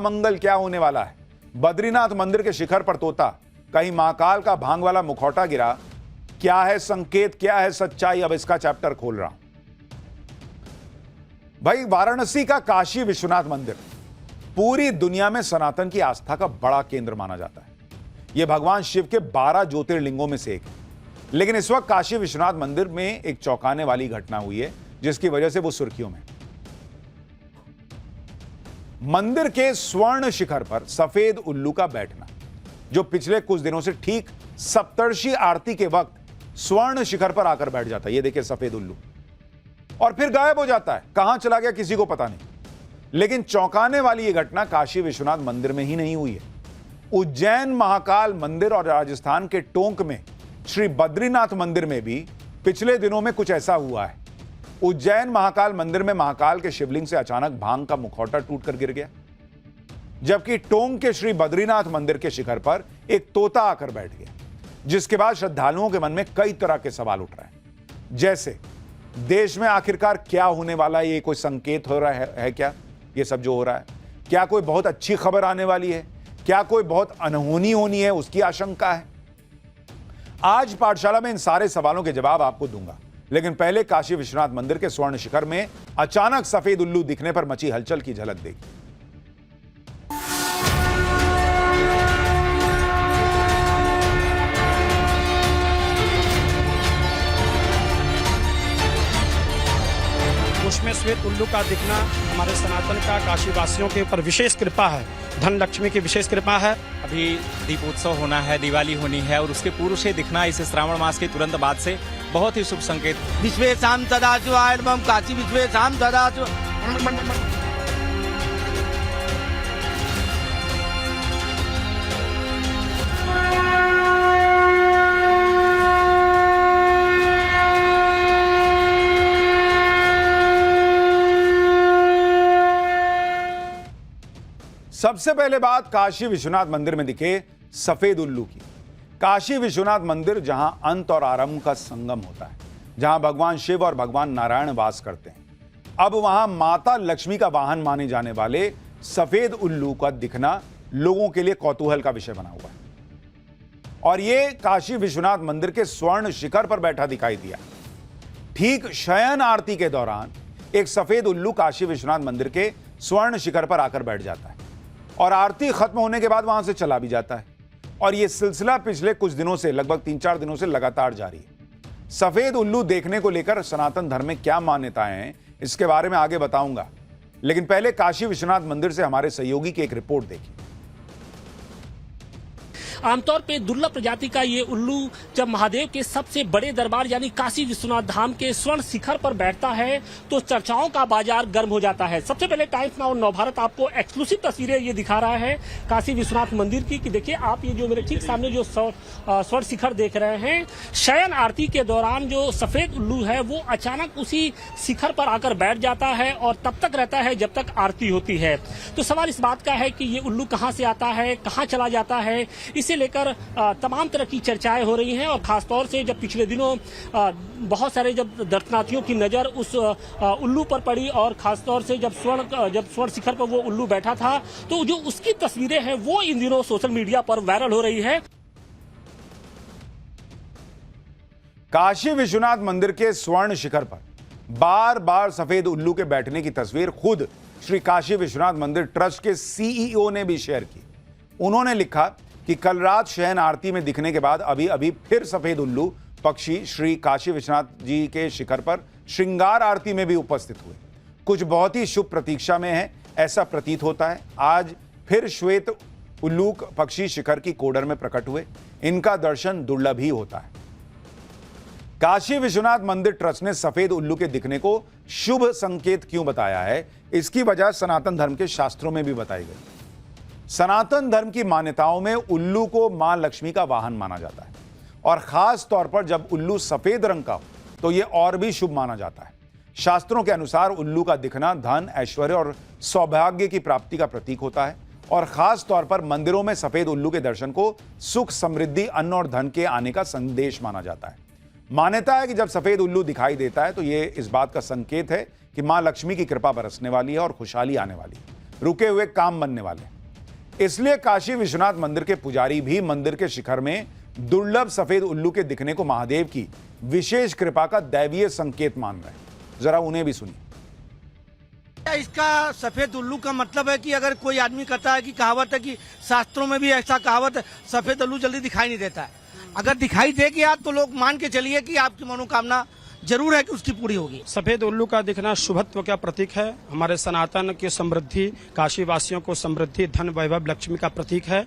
मंगल क्या होने वाला है? बद्रीनाथ मंदिर के शिखर पर तोता, कहीं महाकाल का भांग वाला मुखौटा गिरा। क्या है संकेत, क्या है सच्चाई? अब इसका चैप्टर खोल रहा हूं भाई। वाराणसी का काशी विश्वनाथ मंदिर पूरी दुनिया में सनातन की आस्था का बड़ा केंद्र माना जाता है। यह भगवान शिव के 12 ज्योतिर्लिंगों में से एक है। लेकिन इस वक्त काशी विश्वनाथ मंदिर में एक चौंकाने वाली घटना हुई है, जिसकी वजह से वो सुर्खियों में। मंदिर के स्वर्ण शिखर पर सफेद उल्लू का बैठना, जो पिछले कुछ दिनों से ठीक सप्तर्षि आरती के वक्त स्वर्ण शिखर पर आकर बैठ जाता है। ये देखिए सफेद उल्लू, और फिर गायब हो जाता है। कहां चला गया किसी को पता नहीं। लेकिन चौंकाने वाली यह घटना काशी विश्वनाथ मंदिर में ही नहीं हुई है। उज्जैन महाकाल मंदिर और राजस्थान के टोंक में श्री बद्रीनाथ मंदिर में भी पिछले दिनों में कुछ ऐसा हुआ है। उज्जैन महाकाल मंदिर में महाकाल के शिवलिंग से अचानक भांग का मुखौटा टूटकर गिर गया, जबकि टोंक के श्री बद्रीनाथ मंदिर के शिखर पर एक तोता आकर बैठ गया, जिसके बाद श्रद्धालुओं के मन में कई तरह के सवाल उठ रहे हैं। जैसे देश में आखिरकार क्या होने वाला है? ये कोई संकेत हो रहा है क्या? ये सब जो हो रहा है, क्या कोई बहुत अच्छी खबर आने वाली है? क्या कोई बहुत अनहोनी होनी है, उसकी आशंका है? आज पाठशाला में इन सारे सवालों के जवाब आपको दूंगा। लेकिन पहले काशी विश्वनाथ मंदिर के स्वर्ण शिखर में अचानक सफेद उल्लू दिखने पर मची हलचल की झलक देखी। उसमें श्वेत उल्लू का दिखना हमारे सनातन का काशी वासियों के ऊपर विशेष कृपा है, धन लक्ष्मी की विशेष कृपा है। अभी दीपोत्सव होना है, दिवाली होनी है, और उसके पूर्व से दिखना इस श्रावण मास के तुरंत बाद से बहुत ही शुभ संकेत। विश्वेशाम सदाशिवाय नमः, काशी विश्वेशाम सदाशिव। सबसे पहले बात काशी विश्वनाथ मंदिर में दिखे सफेद उल्लू की। काशी विश्वनाथ मंदिर जहां अंत और आरंभ का संगम होता है, जहां भगवान शिव और भगवान नारायण वास करते हैं, अब वहां माता लक्ष्मी का वाहन माने जाने वाले सफेद उल्लू का दिखना लोगों के लिए कौतूहल का विषय बना हुआ है। और यह काशी विश्वनाथ मंदिर के स्वर्ण शिखर पर बैठा दिखाई दिया। ठीक शयन आरती के दौरान एक सफेद उल्लू काशी विश्वनाथ मंदिर के स्वर्ण शिखर पर आकर बैठ जाता है और आरती खत्म होने के बाद वहां से चला भी जाता है। और यह सिलसिला पिछले कुछ दिनों से, लगभग 3-4 दिनों से लगातार जारी है। सफेद उल्लू देखने को लेकर सनातन धर्म में क्या मान्यताएं हैं, इसके बारे में आगे बताऊंगा। लेकिन पहले काशी विश्वनाथ मंदिर से हमारे सहयोगी की एक रिपोर्ट देखिए। आमतौर पे दुर्लभ प्रजाति का ये उल्लू जब महादेव के सबसे बड़े दरबार यानी काशी विश्वनाथ धाम के स्वर्ण शिखर पर बैठता है तो चर्चाओं का बाजार गर्म हो जाता है। सबसे पहले टाइम्स नाउ नवभारत आपको एक्सक्लूसिव तस्वीरें ये दिखा रहा है काशी विश्वनाथ मंदिर की, कि देखिए आप, ये जो मेरे ठीक सामने जो स्वर्ण शिखर देख रहे हैं, शयन आरती के दौरान जो सफेद उल्लू है वो अचानक उसी शिखर पर आकर बैठ जाता है और तब तक रहता है जब तक आरती होती है। तो सवाल इस बात का है कि ये उल्लू कहाँ से आता है, कहाँ चला जाता है, इसे लेकर तमाम तरह की चर्चाएं हो रही हैं। और खासतौर से जब पिछले दिनों बहुत सारे जब दर्शनार्थियों की नजर उस उल्लू पर पड़ी और खासतौर से जब स्वर्ण शिखर पर वो उल्लू बैठा था, तो जो उसकी तस्वीरें हैं वो इन दिनों सोशल मीडिया पर वायरल हो रही है। काशी विश्वनाथ मंदिर के स्वर्ण शिखर पर बार बार सफेद उल्लू के बैठने की तस्वीर खुद श्री काशी विश्वनाथ मंदिर ट्रस्ट के सीईओ ने भी शेयर की। उन्होंने लिखा कि कल रात शयन आरती में दिखने के बाद अभी अभी फिर सफेद उल्लू पक्षी श्री काशी विश्वनाथ जी के शिखर पर श्रृंगार आरती में भी उपस्थित हुए। कुछ बहुत ही शुभ प्रतीक्षा में है, ऐसा प्रतीत होता है। आज फिर श्वेत उल्लू पक्षी शिखर की कोडर में प्रकट हुए। इनका दर्शन दुर्लभ ही होता है। काशी विश्वनाथ मंदिर ट्रस्ट ने सफेद उल्लू के दिखने को शुभ संकेत क्यों बताया है, इसकी वजह सनातन धर्म के शास्त्रों में भी बताई गई। सनातन धर्म की मान्यताओं में उल्लू को मां लक्ष्मी का वाहन माना जाता है, और खास तौर पर जब उल्लू सफेद रंग का हो तो यह और भी शुभ माना जाता है। शास्त्रों के अनुसार उल्लू का दिखना धन, ऐश्वर्य और सौभाग्य की प्राप्ति का प्रतीक होता है, और खास तौर पर मंदिरों में सफेद उल्लू के दर्शन को सुख, समृद्धि, अन्न और धन के आने का संदेश माना जाता है। मान्यता है कि जब सफेद उल्लू दिखाई देता है तो यह इस बात का संकेत है कि मां लक्ष्मी की कृपा बरसने वाली है और खुशहाली आने वाली है। रुके हुए काम बनने वाले। इसलिए काशी विश्वनाथ मंदिर के पुजारी भी मंदिर के शिखर में दुर्लभ सफेद उल्लू के दिखने को महादेव की विशेष कृपा का दैवीय संकेत मान रहे हैं। जरा उन्हें भी सुनिए। इसका सफेद उल्लू का मतलब है कि अगर कोई आदमी कहता है कि कहावत है कि शास्त्रों में भी ऐसा कहावत है, सफेद उल्लू जल्दी दिखाई नहीं देता है। अगर दिखाई दे गया तो लोग मान के चलिए कि आपकी मनोकामना जरूर है कि उसकी पूरी होगी। सफेद उल्लू का दिखना शुभत्व का प्रतीक है। हमारे सनातन की समृद्धि, काशी वासियों को समृद्धि, धन, वैभव, लक्ष्मी का प्रतीक है।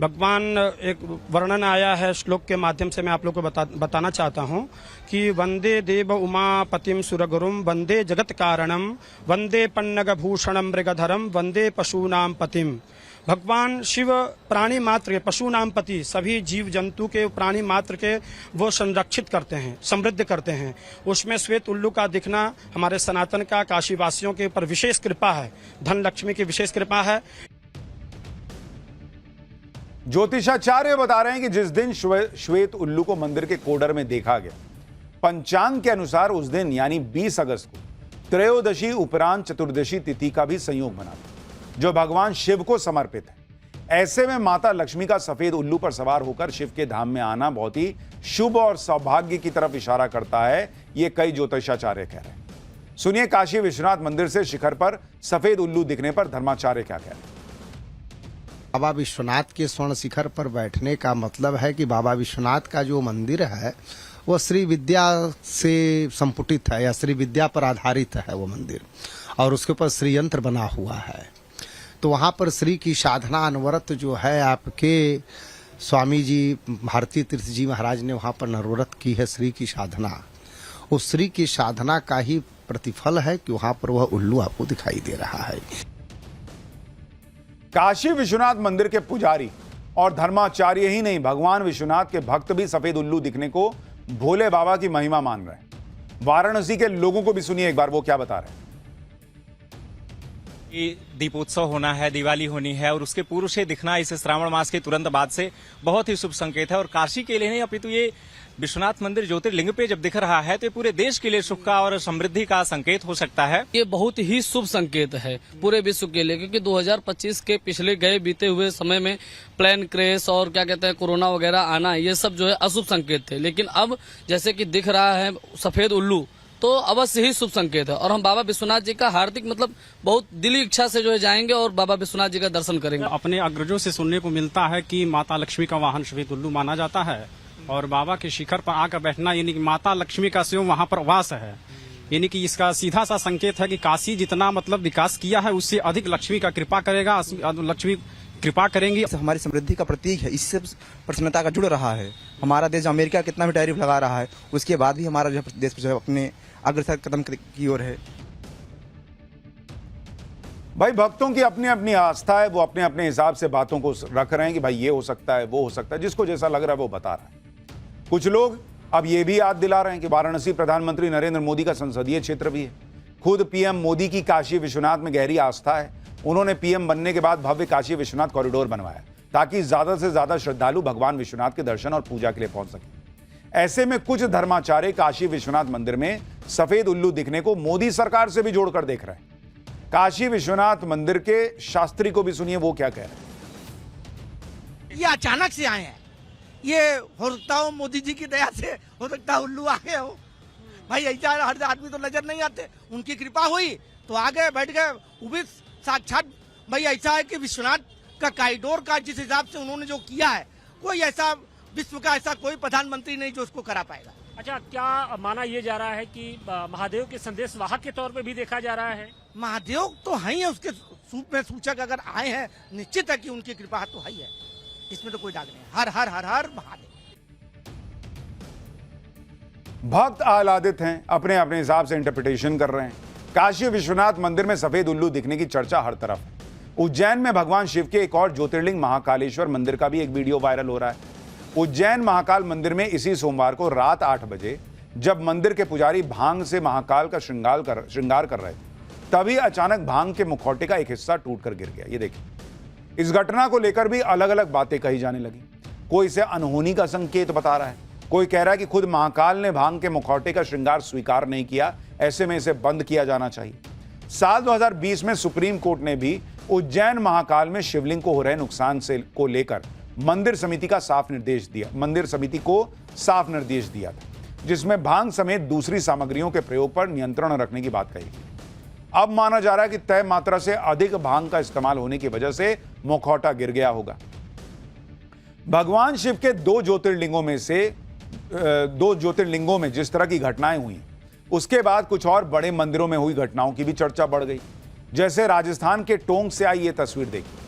भगवान एक वर्णन आया है श्लोक के माध्यम से मैं आप लोग को बताना चाहता हूँ कि वंदे देव उमापतिम सुरगुरुम वंदे जगत कारणम वंदे पन्नग भूषणम मृगधरम वंदे पशूनाम पतिम। भगवान शिव प्राणी मात्र के, पशु नाम पति, सभी जीव जंतु के, प्राणी मात्र के वो संरक्षित करते हैं, समृद्ध करते हैं। उसमें श्वेत उल्लू का दिखना हमारे सनातन का, काशी वासियों के ऊपर विशेष कृपा है, धन लक्ष्मी की विशेष कृपा है। ज्योतिषाचार्य बता रहे हैं कि जिस दिन श्वेत उल्लू को मंदिर के कोडर में देखा गया, पंचांग के अनुसार उस दिन यानी 20 अगस्त को त्रयोदशी उपरांत चतुर्दशी तिथि का भी संयोग बना था, जो भगवान शिव को समर्पित है। ऐसे में माता लक्ष्मी का सफेद उल्लू पर सवार होकर शिव के धाम में आना बहुत ही शुभ और सौभाग्य की तरफ इशारा करता है, ये कई ज्योतिषाचार्य कह रहे हैं। सुनिए काशी विश्वनाथ मंदिर से शिखर पर सफेद उल्लू दिखने पर धर्माचार्य क्या कह रहे हैं। बाबा विश्वनाथ के स्वर्ण शिखर पर बैठने का मतलब है कि बाबा विश्वनाथ का जो मंदिर है वो श्री विद्या से संपुटित है या श्री विद्या पर आधारित है वो मंदिर, और उसके ऊपर श्री यंत्र बना हुआ है। तो वहाँ पर श्री की साधना अनवरत जो है आपके स्वामी जी भारती तीर्थ जी महाराज ने वहाँ पर नरोरत की है श्री की साधना। उस श्री की साधना का ही प्रतिफल है कि वहाँ पर वह उल्लू आपको दिखाई दे रहा है। काशी विश्वनाथ मंदिर के पुजारी और धर्माचार्य ही नहीं, भगवान विश्वनाथ के भक्त भी सफेद उल्लू दिखने को भोले बाबा की महिमा मान रहे हैं। वाराणसी के लोगों को भी सुनिए एक बार वो क्या बता रहे हैं। दीपोत्सव होना है, दिवाली होनी है और उसके पूर्व से दिखना इस श्रावण मास के तुरंत बाद से बहुत ही शुभ संकेत है। और काशी के लिए नहीं अपितु ये विश्वनाथ मंदिर ज्योतिर्लिंग पे जब दिख रहा है तो ये पूरे देश के लिए सुख का और समृद्धि का संकेत हो सकता है। ये बहुत ही शुभ संकेत है पूरे विश्व के लिए, क्योंकि 2025 के पिछले गए बीते हुए समय में प्लेन क्रैश और क्या कहते हैं कोरोना वगैरह आना, ये सब जो है अशुभ संकेत थे। लेकिन अब जैसे कि दिख रहा है सफेद उल्लू, तो अवश्य ही शुभ संकेत है। और हम बाबा विश्वनाथ जी का हार्दिक बहुत दिली इच्छा से जो है जाएंगे और बाबा विश्वनाथ जी का दर्शन करेंगे। अपने अग्रजों से सुनने को मिलता है कि माता लक्ष्मी का वाहन सफेद उल्लू माना जाता है, और बाबा के शिखर पर आकर बैठना यानी कि माता लक्ष्मी का स्वयं वहाँ पर वास है। यानी कि इसका सीधा सा संकेत है कि काशी जितना विकास किया है उससे अधिक लक्ष्मी का कृपा करेगा, लक्ष्मी कृपा करेंगी। हमारी समृद्धि का प्रतीक है, इससे प्रसन्नता का जुड़ रहा है। हमारा देश अमेरिका कितना भी टैरिफ लगा रहा है, उसके बाद भी हमारा देश जो है अपने अग्रसर कदम की ओर है। भाई भक्तों की अपनी अपनी आस्था है, वो अपने अपने हिसाब से बातों को रख रहे हैं कि भाई ये हो सकता है, वो हो सकता है, जिसको जैसा लग रहा है वो बता रहा है। कुछ लोग अब ये भी याद दिला रहे हैं कि वाराणसी प्रधानमंत्री नरेंद्र मोदी का संसदीय क्षेत्र भी है। खुद पीएम मोदी की काशी विश्वनाथ में गहरी आस्था है। उन्होंने पीएम बनने के बाद भव्य काशी विश्वनाथ कॉरिडोर बनवाया ताकि ज्यादा से ज्यादा श्रद्धालु भगवान विश्वनाथ के दर्शन और पूजा के लिए पहुंच सके। ऐसे में कुछ धर्माचार्य काशी विश्वनाथ मंदिर में सफेद उल्लू दिखने को मोदी सरकार से भी जोड़कर देख रहे हैं। काशी विश्वनाथ मंदिर के शास्त्री को भी सुनिए वो क्या कह रहे हैं। ये अचानक से आए हैं, ये हो सकता हो मोदी जी की दया से हो सकता है उल्लू आ गए हो। भाई ऐसा हर आदमी तो नजर नहीं आते, उनकी कृपा हुई तो आ गए, बैठ गए। वो भी साक्षात भाई ऐसा है कि विश्वनाथ का कॉरिडोर का जिस हिसाब से उन्होंने जो किया है, कोई ऐसा विश्व का ऐसा कोई प्रधानमंत्री नहीं जो उसको करा पाएगा। अच्छा, क्या माना यह जा रहा है कि महादेव के संदेश वाहक के तौर पे भी देखा जा रहा है? महादेव तो है ही, उसके रूप में सूचक अगर आए हैं, निश्चित है कि उनकी कृपा तो है ही है, इसमें तो कोई डाक नहीं। हर हर हर हर महादेव। भक्त आह्लादित हैं, अपने अपने हिसाब से इंटरप्रिटेशन कर रहे हैं। काशी विश्वनाथ मंदिर में सफेद उल्लू दिखने की चर्चा हर तरफ है। उज्जैन में भगवान शिव के एक और ज्योतिर्लिंग महाकालेश्वर मंदिर का भी एक वीडियो वायरल हो रहा है। उज्जैन महाकाल मंदिर में इसी सोमवार को रात 8 बजे जब मंदिर के पुजारी भांग से महाकाल का श्रृंगार कर रहे थे, तभी अचानक भांग के मुखौटे का एक हिस्सा टूटकर गिर गया। ये देखिए, इस घटना को लेकर भी अलग अलग बातें कही जाने लगी। कोई इसे अनहोनी का संकेत बता रहा है, कोई कह रहा है कि खुद महाकाल ने भांग के मुखौटे का श्रृंगार स्वीकार नहीं किया, ऐसे में इसे बंद किया जाना चाहिए। साल 2020 में सुप्रीम कोर्ट ने भी उज्जैन महाकाल में शिवलिंग को हो रहे नुकसान से को लेकर मंदिर समिति को साफ निर्देश दिया था, जिसमें भांग समेत दूसरी सामग्रियों के प्रयोग पर नियंत्रण रखने की बात कही। अब माना जा रहा है कि तय मात्रा से अधिक भांग का इस्तेमाल होने की वजह से मुखौटा गिर गया होगा। भगवान शिव के दो ज्योतिर्लिंगों में जिस तरह की घटनाएं हुई, उसके बाद कुछ और बड़े मंदिरों में हुई घटनाओं की भी चर्चा बढ़ गई। जैसे राजस्थान के टोंक से आई ये तस्वीर देखिए,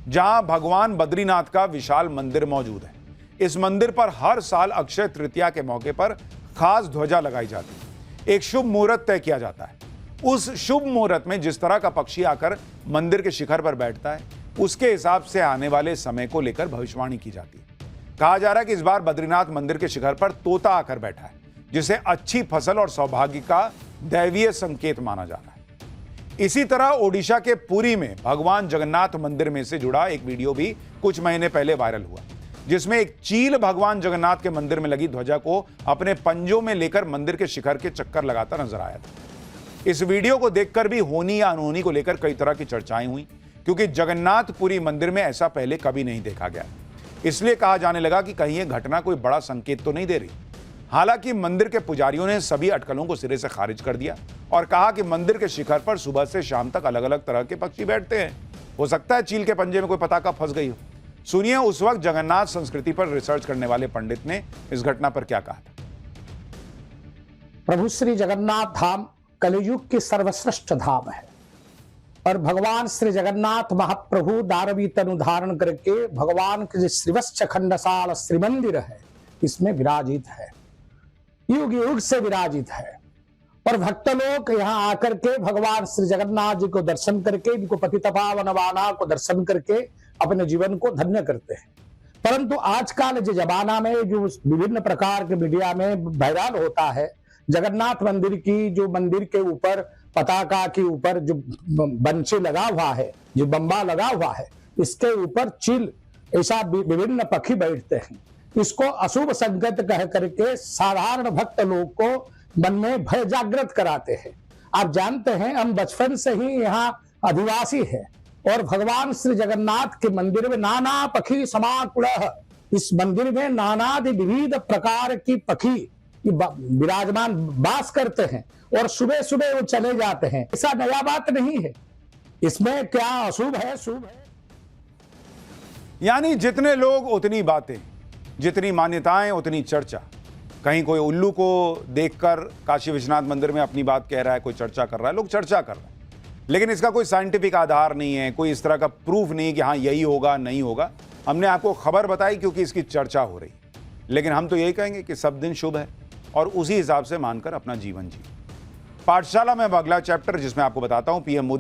जहां भगवान बद्रीनाथ का विशाल मंदिर मौजूद है। इस मंदिर पर हर साल अक्षय तृतीया के मौके पर खास ध्वजा लगाई जाती है। एक शुभ मुहूर्त तय किया जाता है। उस शुभ मुहूर्त में जिस तरह का पक्षी आकर मंदिर के शिखर पर बैठता है, उसके हिसाब से आने वाले समय को लेकर भविष्यवाणी की जाती है। कहा जा रहा है कि इस बार बद्रीनाथ मंदिर के शिखर पर तोता आकर बैठा है, जिसे अच्छी फसल और सौभाग्य का दैवीय संकेत माना जा रहा है। इसी तरह ओडिशा के पुरी में भगवान जगन्नाथ मंदिर में से जुड़ा एक वीडियो भी कुछ महीने पहले वायरल हुआ, जिसमें एक चील भगवान जगन्नाथ के मंदिर में लगी ध्वजा को अपने पंजों में लेकर मंदिर के शिखर के चक्कर लगाता नजर आया था। इस वीडियो को देखकर भी होनी या अनहोनी को लेकर कई तरह की चर्चाएं हुई, क्योंकि जगन्नाथपुरी मंदिर में ऐसा पहले कभी नहीं देखा गया। इसलिए कहा जाने लगा कि कहीं यह घटना कोई बड़ा संकेत तो नहीं दे रही। हालांकि मंदिर के पुजारियों ने सभी अटकलों को सिरे से खारिज कर दिया और कहा कि मंदिर के शिखर पर सुबह से शाम तक अलग अलग तरह के पक्षी बैठते हैं। हो सकता है चील के पंजे में कोई पताका फंस गई हो। सुनिए उस वक्त जगन्नाथ संस्कृति पर रिसर्च करने वाले पंडित ने इस घटना पर क्या कहा था। प्रभु श्री जगन्नाथ धाम कलयुग की सर्वश्रेष्ठ धाम है और भगवान श्री जगन्नाथ महाप्रभु दारवी तनु धारण करके भगवान के जो श्रीवत्स खंडसाल श्री मंदिर है, इसमें विराजित है, युग युग से विराजित है। और भक्त लोग यहाँ आकर के भगवान श्री जगन्नाथ जी को दर्शन करके, इनको पतितपावन वाना को दर्शन करके अपने जीवन को धन्य करते हैं। परंतु आजकल जो जमाना में जो विभिन्न प्रकार के मीडिया में वायरल होता है, जगन्नाथ मंदिर की जो मंदिर के ऊपर पताका के ऊपर जो बंशी लगा हुआ है, जो बम्बा लगा हुआ है, इसके ऊपर चील ऐसा विभिन्न पक्षी बैठते हैं। इसको अशुभ संकेत कह करके साधारण भक्त लोग को मन में भय जागृत कराते हैं। आप जानते हैं हम बचपन से ही यहाँ अधिवासी है और भगवान श्री जगन्नाथ के मंदिर में नाना पक्षी समाकुलः, इस मंदिर में नानादि विविध प्रकार की पक्षी विराजमान वास करते हैं और सुबह सुबह वो चले जाते हैं। ऐसा नया बात नहीं है, इसमें क्या अशुभ है शुभ है। यानी जितने लोग उतनी बातें, जितनी मान्यताएं उतनी चर्चा। कहीं कोई उल्लू को देखकर काशी विश्वनाथ मंदिर में अपनी बात कह रहा है, कोई चर्चा कर रहा है, लोग चर्चा कर रहे हैं, लेकिन इसका कोई साइंटिफिक आधार नहीं है, कोई इस तरह का प्रूफ नहीं कि हाँ यही होगा नहीं होगा। हमने आपको खबर बताई क्योंकि इसकी चर्चा हो रही, लेकिन हम तो यही कहेंगे कि सब दिन शुभ है और उसी हिसाब से मानकर अपना जीवन जी। पाठशाला में अब अगला चैप्टर, जिसमें आपको बताता हूं पीएम मोदी